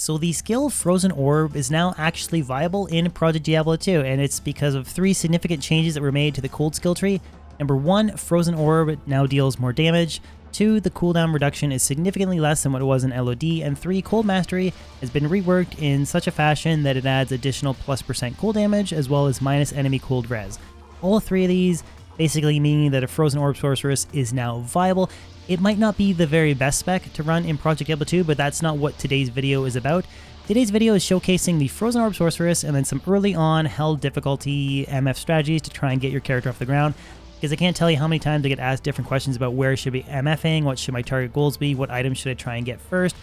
So the skill Frozen Orb is now actually viable in Project Diablo 2, and it's because of 3 significant changes that were made to the cold skill tree. Number 1, Frozen Orb now deals more damage. 2, the cooldown reduction is significantly less than what it was in LOD, and 3, Cold Mastery has been reworked in such a fashion that it adds additional +% cool damage as well as minus enemy cooled res. All 3 of these basically meaning that a Frozen Orb Sorceress is now viable. It might not be the very best spec to run in Project Diablo 2, but that's not what today's video is about. Today's video is showcasing the Frozen Orb Sorceress and then some early on hell difficulty MF strategies to try and get your character off the ground. Because I can't tell you how many times I get asked different questions about where I should be MFing, what should my target goals be, what items should I try and get first.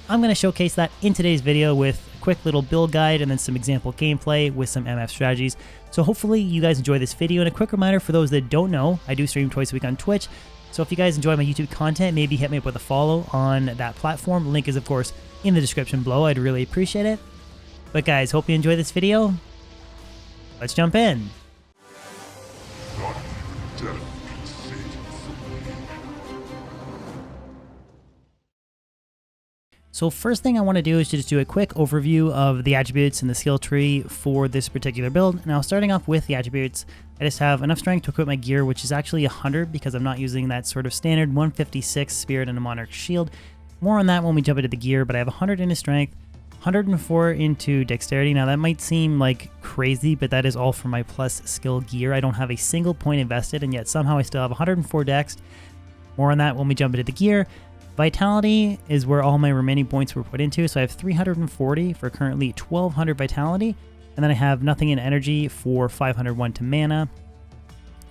I'm going to showcase that in today's video with a quick little build guide and then some example gameplay with some MF strategies. So hopefully you guys enjoy this video, and a quick reminder for those that don't know, I do stream twice a week on Twitch. So if you guys enjoy my YouTube content, maybe hit me up with a follow on that platform. Link is of course in the description below. I'd really appreciate it. But guys, hope you enjoy this video. Let's jump in. So first thing I want to do is just do a quick overview of the attributes in the skill tree for this particular build. Now starting off with the attributes, I just have enough strength to equip my gear, which is actually 100 because I'm not using that sort of standard 156 spirit and a monarch shield. More on that when we jump into the gear, but I have 100 into strength, 104 into dexterity. Now that might seem like crazy, but that is all for my plus skill gear. I don't have a single point invested, and yet somehow I still have 104 dex. More on that when we jump into the gear. Vitality is where all my remaining points were put into, so I have 340 for currently 1200 vitality, and then I have nothing in energy for 501 to mana.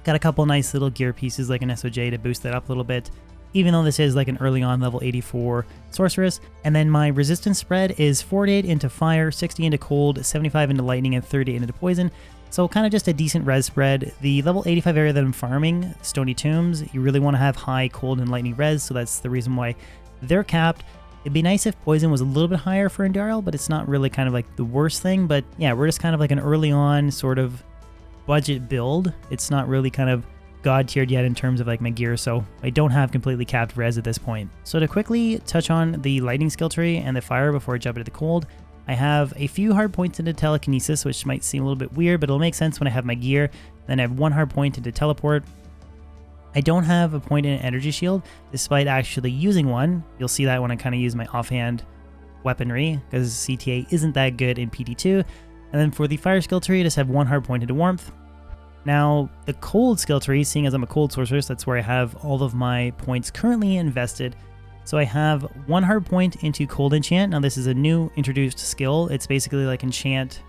Got a couple nice little gear pieces like an SOJ to boost that up a little bit, even though this is like an early on level 84 sorceress. And then my resistance spread is 48 into fire, 60 into cold, 75 into lightning, and 30 into poison. So kind of just a decent res spread. The level 85 area that I'm farming, Stony Tombs, you really want to have high cold and lightning res, so that's the reason why they're capped. It'd be nice if poison was a little bit higher for Endurial, but it's not really kind of like the worst thing. But yeah, we're just kind of like an early on sort of budget build. It's not really kind of god tiered yet in terms of like my gear, so I don't have completely capped res at this point. So to quickly touch on the lightning skill tree and the fire before I jump into the cold, I have a few hard points into telekinesis, which might seem a little bit weird, but it'll make sense when I have my gear. Then I have 1 hard point into teleport. I don't have a point in energy shield, despite actually using one. You'll see that when I kind of use my offhand weaponry, because CTA isn't that good in PD2. And then for the fire skill tree, I just have 1 hard point into warmth. Now, the cold skill tree, seeing as I'm a cold sorceress, that's where I have all of my points currently invested. So I have 1 hard point into cold enchant. Now this is a new introduced skill. It's basically like enchant.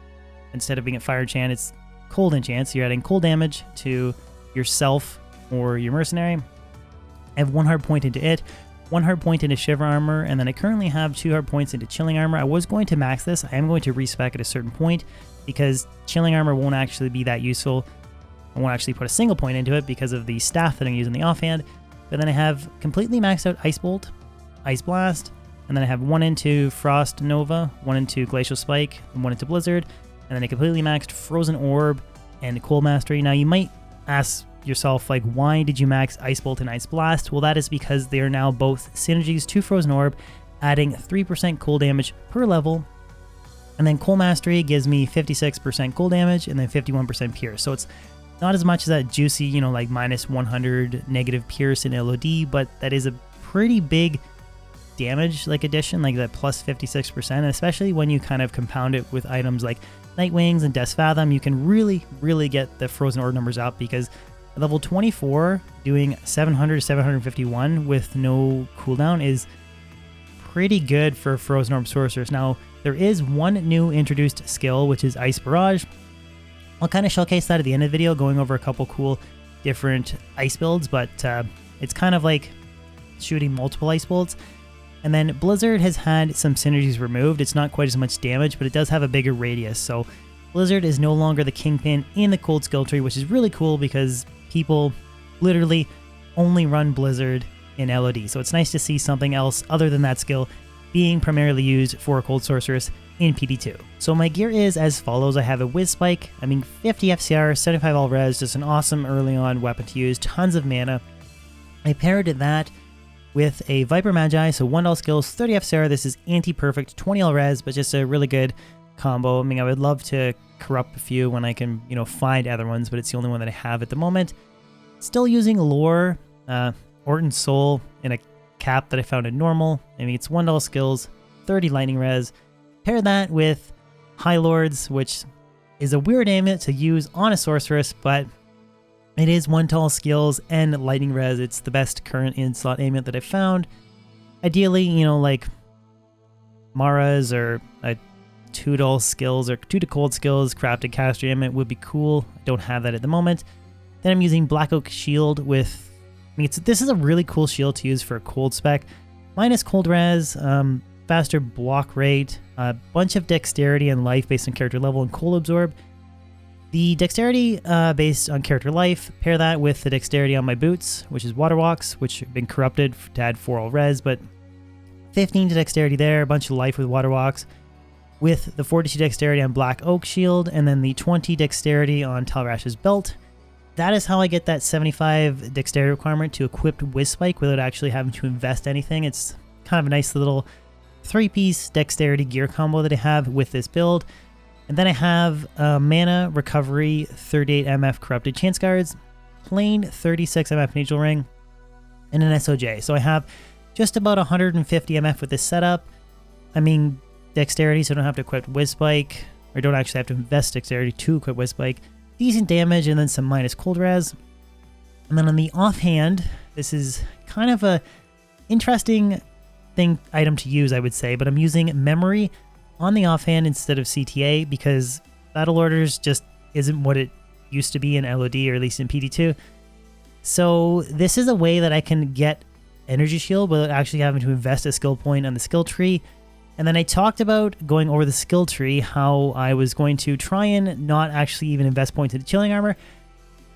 Instead of being a fire enchant, it's cold enchant. So you're adding cold damage to yourself or your mercenary. I have 1 hard point into it, 1 hard point into shiver armor, and then I currently have 2 hard points into chilling armor. I was going to max this. I am going to respec at a certain point because chilling armor won't actually be that useful. I won't actually put a single point into it because of the staff that I'm using the offhand. But then I have completely maxed out Ice Bolt, Ice Blast, and then I have 1 into Frost Nova, 1 into Glacial Spike, and 1 into Blizzard, and then I completely maxed Frozen Orb and Cold Mastery. Now you might ask yourself, like, why did you max Ice Bolt and Ice Blast? Well, that is because they are now both synergies to Frozen Orb, adding 3% cold damage per level, and then Cold Mastery gives me 56% cold damage and then 51% pierce. So it's not as much as that juicy, you know, like minus 100 negative pierce in LOD, but that is a pretty big damage like addition, like that plus 56%, especially when you kind of compound it with items like Night Wings and Death's Fathom. You can really get the Frozen Orb numbers up, because at level 24 doing 700 751 with no cooldown is pretty good for Frozen Orb Sorceress. Now there is one new introduced skill, which is Ice Barrage. I'll kind of showcase that at the end of the video, going over a couple cool different ice builds, but it's kind of like shooting multiple ice bolts. And then Blizzard has had some synergies removed. It's not quite as much damage, but it does have a bigger radius. So Blizzard is no longer the kingpin in the cold skill tree, which is really cool because people literally only run Blizzard in LOD. So it's nice to see something else other than that skill being primarily used for a cold sorceress in PD2. So my gear is as follows. I have a Whiz Spike, 50 FCR, 75 all res, just an awesome early on weapon to use, tons of mana. I paired that with a Viper Magi, so 1 skills, 30 FCR. This is anti-perfect, 20 res, but just a really good combo. I mean, I would love to corrupt a few when I can, you know, find other ones, but it's the only one that I have at the moment. Still using Lore, Orton's Soul in a cap that I found in normal. I mean, it's 1 skills, 30 lightning res. Pair that with High Lords, which is a weird amulet to use on a sorceress, but it is 1 skills and lightning res. It's the best current in-slot amulet that I've found. Ideally, you know, like Mara's or a 2 skills or 2 cold skills crafted caster amulet would be cool. I don't have that at the moment. Then I'm using Black Oak Shield with, I mean, this is a really cool shield to use for a cold spec. Minus cold res, faster block rate, a bunch of dexterity and life based on character level, and cold absorb. The dexterity based on character life, pair that with the dexterity on my boots, which is Water Walks, which have been corrupted to add 4 all res, but 15 to dexterity there, a bunch of life with Water Walks, with the 42 dexterity on Black Oak Shield, and then the 20 dexterity on Talrash's belt. That is how I get that 75 dexterity requirement to equip Whizspike without actually having to invest anything. It's kind of a nice little 3-piece dexterity gear combo that I have with this build. And then I have mana recovery 38 MF corrupted chance guards, plain 36 MF neutral ring, and an SOJ. So I have just about 150 MF with this setup. I mean, dexterity, so I don't have to equip Whizspike, or don't actually have to invest dexterity to equip Whizspike. Decent damage, and then some minus cold res. And then on the offhand, this is kind of a interesting item to use, I would say, but I'm using memory on the offhand instead of CTA because battle orders just isn't what it used to be in LOD, or at least in PD2. So this is a way that I can get energy shield without actually having to invest a skill point on the skill tree. And then I talked about going over the skill tree, how I was going to try and not actually even invest points into chilling armor.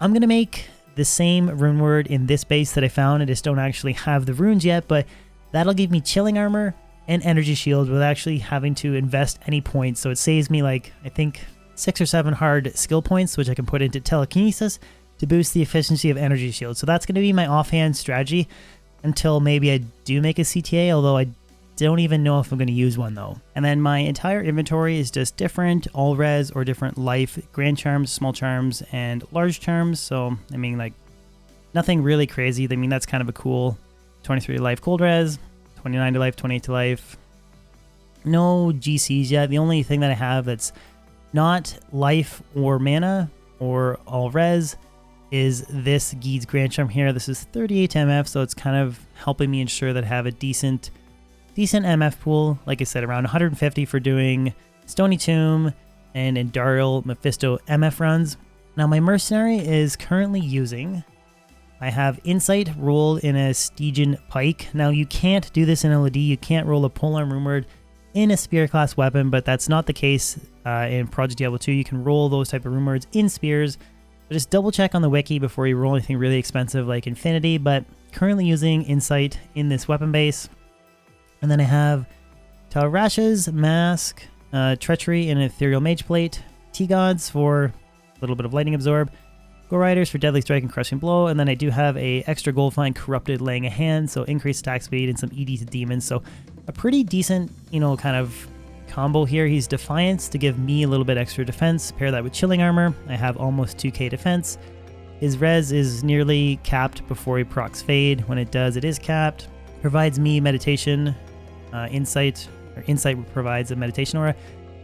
I'm going to make the same rune word in this base that I found. I just don't actually have the runes yet, but that'll give me chilling armor and energy shield without actually having to invest any points. So it saves me like, I think 6 or 7 hard skill points, which I can put into telekinesis to boost the efficiency of energy shield. So that's going to be my offhand strategy until maybe I do make a CTA, although I don't even know if I'm going to use one though. And then my entire inventory is just different all res or different life, grand charms, small charms, and large charms. So, I mean, like nothing really crazy. I mean, that's kind of a cool 23 to life cold res, 29 to life, 28 to life. No GCs yet. The only thing that I have that's not life or mana or all res is this Geed's Grand Charm here. This is 38 MF, so it's kind of helping me ensure that I have a decent MF pool. Like I said, around 150 for doing Stony Tomb and Endarial Mephisto MF runs. Now my mercenary is currently using, I have Insight rolled in a Stygian Pike. Now you can't do this in LOD, you can't roll a Polearm Rumored in a Spear class weapon, but that's not the case in Project Diablo 2. You can roll those type of Rumoreds in Spears, but just double check on the wiki before you roll anything really expensive like Infinity, but currently using Insight in this weapon base. And then I have Talrash's Mask, Treachery and Ethereal Mage Plate, T-Gods for a little bit of Lightning Absorb, Go Riders for Deadly Strike and Crushing Blow, and then I do have a extra Gold Fine Corrupted Laying a Hand, so increased attack speed and some ED to Demons, so a pretty decent, you know, kind of combo here. He's Defiance to give me a little bit extra defense, pair that with Chilling Armor. I have almost 2k defense. His res is nearly capped before he procs Fade. When it does, it is capped. Provides me Meditation, Insight provides a Meditation Aura.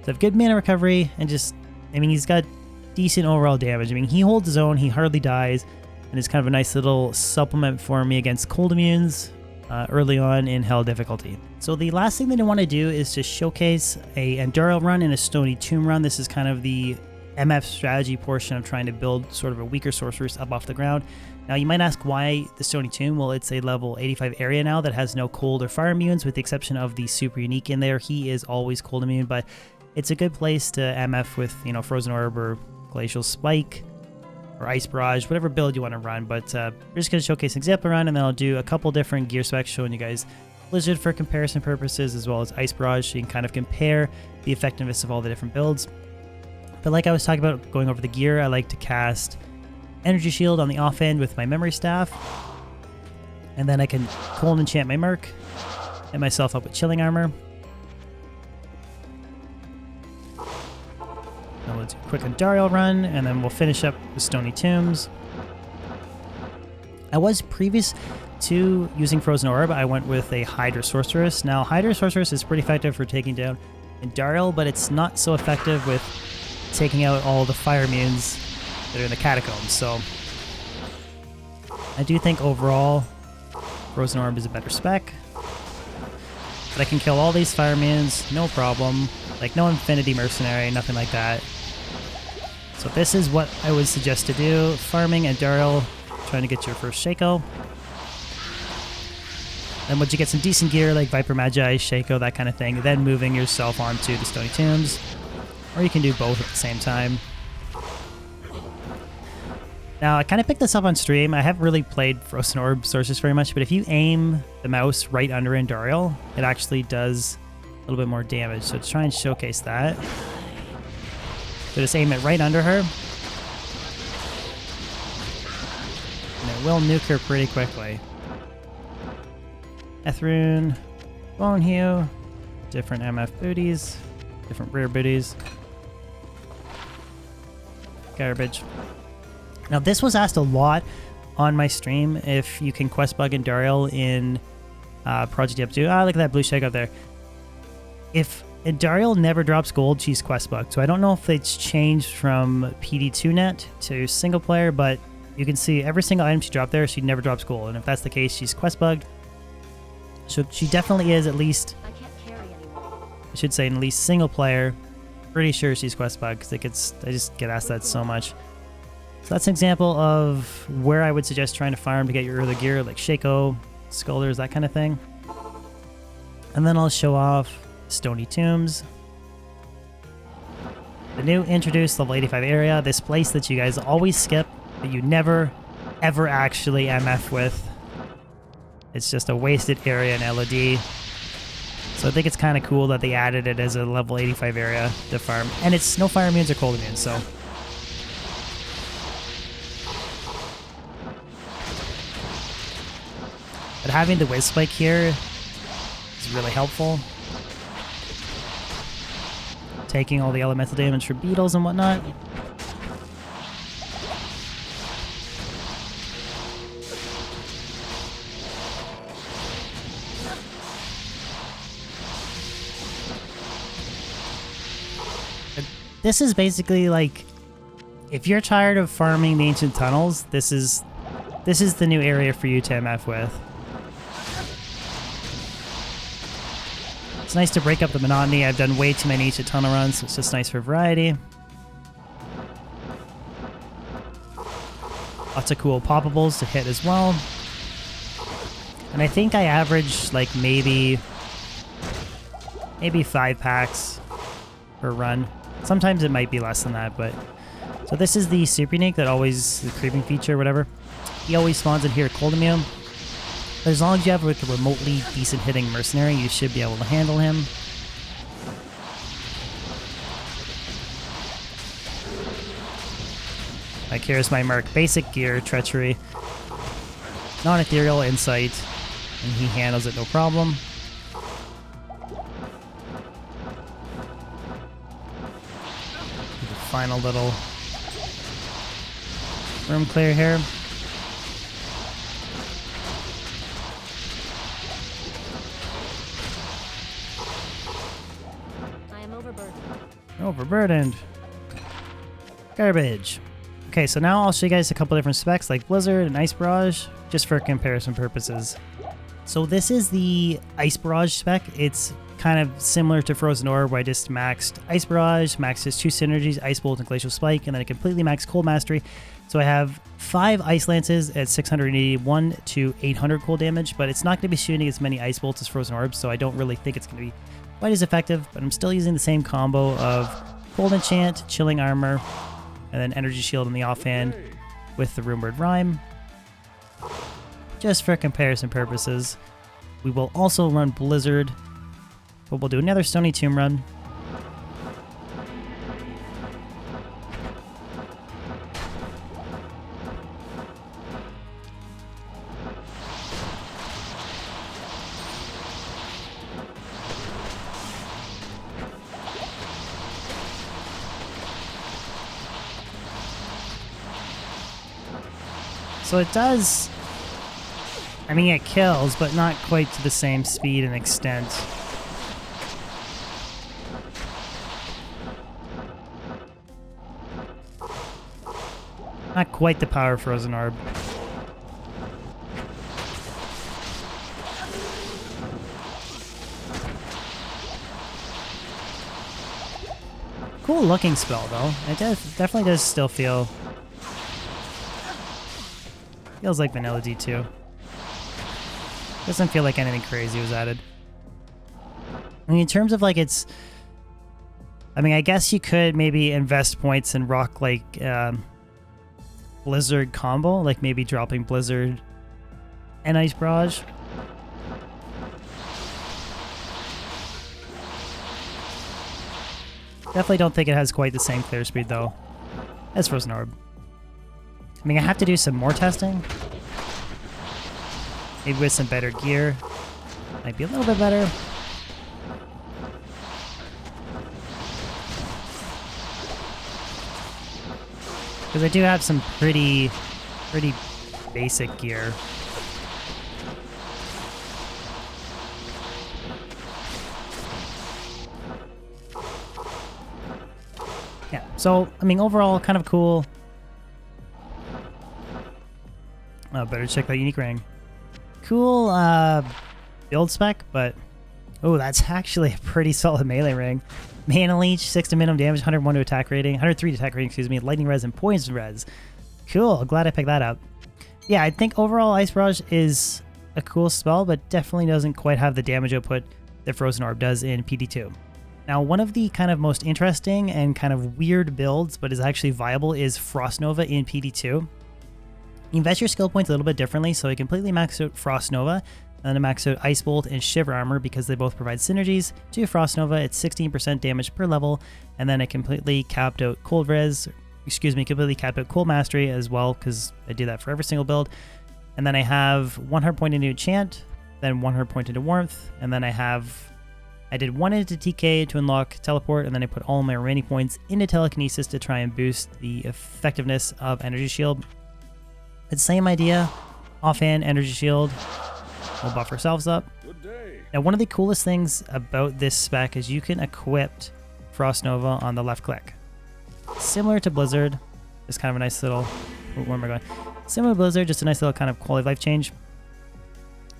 So I have good mana recovery, and just, I mean, he's got decent overall damage. I mean, he holds his own, he hardly dies, and it's kind of a nice little supplement for me against cold immunes early on in Hell difficulty. So the last thing that I want to do is to showcase a Endarial run and a Stony Tomb run. This is kind of the MF strategy portion of trying to build sort of a weaker sorceress up off the ground. Now you might ask why the Stony Tomb? Well, it's a level 85 area now that has no cold or fire immunes with the exception of the super unique in there. He is always cold immune, but it's a good place to MF with, you know, Frozen Orb or Glacial Spike or Ice Barrage, whatever build you want to run. But we're just going to showcase an example run, and then I'll do a couple different gear specs showing you guys Blizzard for comparison purposes as well as Ice Barrage, so you can kind of compare the effectiveness of all the different builds. But like I was talking about going over the gear, I like to cast Energy Shield on the off end with my Memory Staff. And then I can cold enchant my Merc, hit myself up with chilling armor. And we'll do a quick Andariel run, and then we'll finish up with Stony Tombs. I was previous to using Frozen Orb, I went with a Hydra Sorceress. Now, Hydra Sorceress is pretty effective for taking down Andariel, but it's not so effective with taking out all the fire immunes that are in the catacombs. So I do think overall Frozen Orb is a better spec. But I can kill all these fire immunes, no problem. Like no Infinity Mercenary, nothing like that. So this is what I would suggest to do. Farming Andariel, trying to get your first Shaco. Then once you get some decent gear like Viper Magi, Shaco, that kind of thing, then moving yourself onto the Stony Tombs. Or you can do both at the same time. Now, I kind of picked this up on stream. I haven't really played Frozen Orb Sorceress very much, but if you aim the mouse right under Andariel, it actually does a little bit more damage. So let's try and showcase that. So just aim it right under her. And it will nuke her pretty quickly. Ethrune, Bone Hue, different MF booties, different rare booties. Garbage. Now this was asked a lot on my stream if you can quest bug Andariel in Project Diablo 2. Ah, look at that blue shake up there. If Andariel never drops gold, she's quest bugged. So I don't know if it's changed from PD2 net to single player, but you can see every single item she dropped there, she never drops gold. And if that's the case, she's quest bugged. So she definitely is at least, I should say, at least single player. Pretty sure she's quest bugged because I just get asked that so much. So that's an example of where I would suggest trying to farm to get your early gear, like Shaco, Skulders, that kind of thing. And then I'll show off Stony Tombs. The new introduced level 85 area, this place that you guys always skip, that you never, ever actually MF with. It's just a wasted area in LOD. So I think it's kind of cool that they added it as a level 85 area to farm. And it's no fire immunes or cold immunes, so. But having the Whiz Spike here is really helpful. Taking all the elemental damage for beetles and whatnot. This is basically like, if you're tired of farming the ancient tunnels, this is the new area for you to MF with. It's nice to break up the monotony. I've done way too many ancient tunnel runs, so it's just nice for variety. Lots of cool poppables to hit as well. And I think I average like maybe 5 packs per run. Sometimes it might be less than that, but... So this is the super unique that always, the creeping feature, whatever. He always spawns in here at cold immune. But as long as you have like a remotely decent hitting mercenary, you should be able to handle him. Like here's my Merc. Basic gear, treachery, non-ethereal, insight, and he handles it no problem. Final little room clear here. I am overburdened. Overburdened. Garbage. Okay, so now I'll show you guys a couple different specs like Blizzard and Ice Barrage, just for comparison purposes. So this is the Ice Barrage spec. It's kind of similar to Frozen Orb, where I just maxed Ice Barrage, maxed his 2 synergies, Ice Bolt and Glacial Spike, and then I completely maxed Cold Mastery. So I have 5 Ice Lances at 681 to 800 cold damage, but it's not going to be shooting as many Ice Bolts as Frozen Orbs, so I don't really think it's going to be quite as effective, but I'm still using the same combo of Cold Enchant, Chilling Armor, and then Energy Shield in the offhand with the Rumored Rhyme. Just for comparison purposes. We will also run Blizzard, but we'll do another Stony Tomb run. So it does... I mean, it kills, but not quite to the same speed and extent. Not quite the power of Frozen Orb. Cool looking spell though. It definitely does still feel... Feels like vanilla D2. Doesn't feel like anything crazy was added. I mean, in terms of like its... I mean, I guess you could maybe invest points and rock like Blizzard combo, like maybe dropping Blizzard and Ice Barrage. Definitely don't think it has quite the same clear speed though as Frozen Orb. I mean, I have to do some more testing. Maybe with some better gear. Might be a little bit better. Because I do have some pretty basic gear. Yeah, so, I mean, overall, kind of cool. Oh, better check that unique ring. Cool build spec, but... Oh, that's actually a pretty solid melee ring. Mana leech, 6 to minimum damage, 101 to attack rating, 103 to attack rating, excuse me, lightning res and poison res. Cool, glad I picked that up. Yeah, I think overall Ice Barrage is a cool spell, but definitely doesn't quite have the damage output that Frozen Orb does in PD2. Now, one of the kind of most interesting and kind of weird builds, but is actually viable, is Frost Nova in PD2. You invest your skill points a little bit differently, so you completely max out Frost Nova, and then max out Ice Bolt and Shiver Armor because they both provide synergies. To Frost Nova, it's 16% damage per level, and then I completely capped out Cold Res, completely capped out Cold Mastery as well, because I do that for every single build. And then I have 100 point into Enchant, then 100 point into Warmth, and then I did 1 into TK to unlock Teleport, and then I put all my remaining points into Telekinesis to try and boost the effectiveness of Energy Shield. It's the same idea, offhand Energy Shield. We'll buff ourselves up. Now, one of the coolest things about this spec is you can equip Frost Nova on the left click. Similar to Blizzard, just kind of a nice little... Where am I going? Similar to Blizzard, just a nice little kind of quality of life change.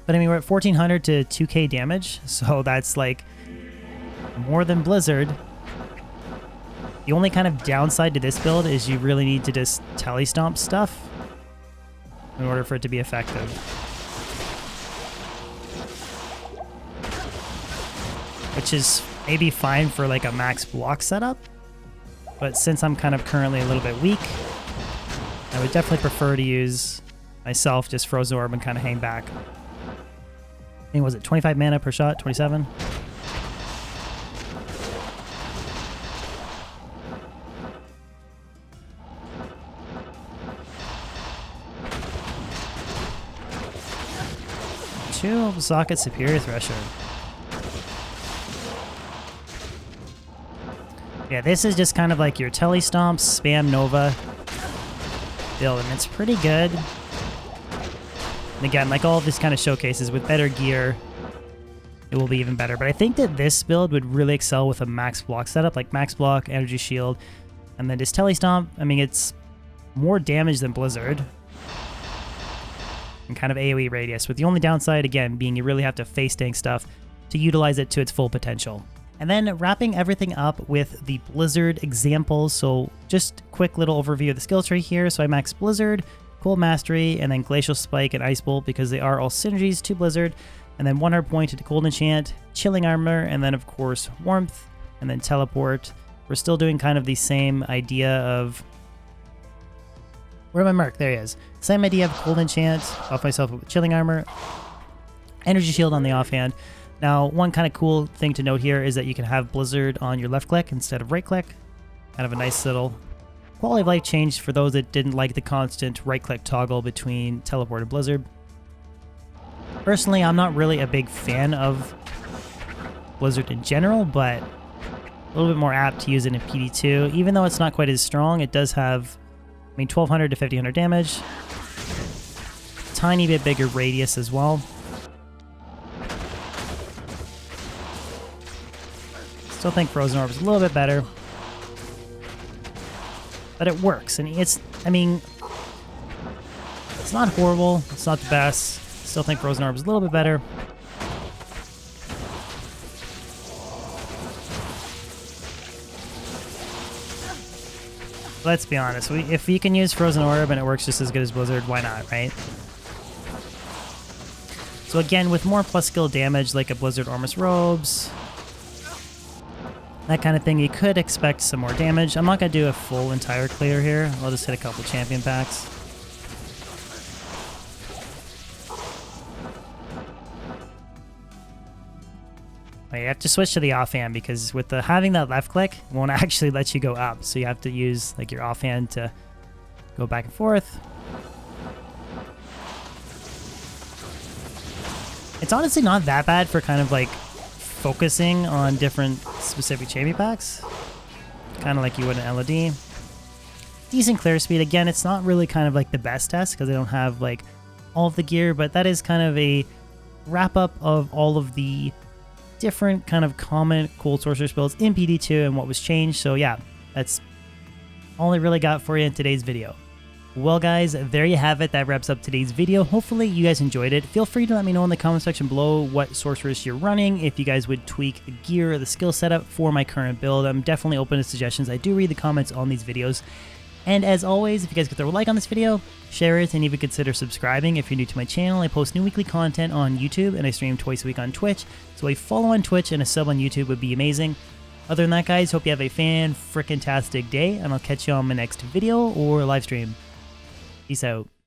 But I mean, we're at 1400 to 2k damage, so that's like more than Blizzard. The only kind of downside to this build is you really need to just telestomp stuff in order for it to be effective. Which is maybe fine for like a max block setup, but since I'm kind of currently a little bit weak, I would definitely prefer to use myself just Frozen Orb and kind of hang back. I think, was it 25 mana per shot? 27? Two socket Superior Thresher. Yeah, this is just kind of like your Telestomp, Spam Nova build, and it's pretty good. And again, like all of this kind of showcases, with better gear, it will be even better. But I think that this build would really excel with a max block setup, like max block, Energy Shield, and then just Telestomp. I mean, it's more damage than Blizzard, and kind of AoE radius, with the only downside, again, being you really have to face tank stuff to utilize it to its full potential. And then wrapping everything up with the Blizzard examples. So just quick little overview of the skill tree here. So I max Blizzard, Cold Mastery, and then Glacial Spike and Ice Bolt because they are all synergies to Blizzard. And then 100 point to Cold Enchant, Chilling Armor, and then of course Warmth, and then Teleport. We're still doing kind of the same idea of... Where am I, Merc? There he is. Same idea of Cold Enchant, off myself with Chilling Armor, Energy Shield on the offhand. Now, one kind of cool thing to note here is that you can have Blizzard on your left click instead of right click. Kind of a nice little quality of life change for those that didn't like the constant right click toggle between Teleport and Blizzard. Personally, I'm not really a big fan of Blizzard in general, but a little bit more apt to use it in PD2. Even though it's not quite as strong, it does have, I mean, 1200 to 1500 damage. tiny bit bigger radius as well. Still think Frozen Orb is a little bit better. But it works, and I mean, it's not horrible, it's not the best. Still think Frozen Orb is a little bit better. Let's be honest, if you can use Frozen Orb and it works just as good as Blizzard, why not, right? So again, with more plus skill damage like a Blizzard Ormus Robes, that kind of thing, you could expect some more damage. I'm not going to do a full entire clear here. I'll just hit a couple champion packs. You have to switch to the offhand because with having that left click, it won't actually let you go up. So you have to use like your offhand to go back and forth. It's honestly not that bad for kind of like focusing on different specific champion packs. Kind of like you would in LOD. Decent clear speed. Again, it's not really kind of like the best test because I don't have like all of the gear, but that is kind of a wrap up of all of the different kind of common cold sorceress builds in PD2 and what was changed. So yeah, that's all I really got for you in today's video. Well guys, there you have it. That wraps up today's video. Hopefully you guys enjoyed it. Feel free to let me know in the comment section below what sorceress you're running, if you guys would tweak the gear or the skill setup for my current build. I'm definitely open to suggestions. I do read the comments on these videos. And as always, if you guys could throw a like on this video, share it, and even consider subscribing if you're new to my channel. I post new weekly content on YouTube, and I stream twice a week on Twitch, so a follow on Twitch and a sub on YouTube would be amazing. Other than that, guys, hope you have a fan-frickin-tastic day, and I'll catch you on my next video or live stream. Peace out.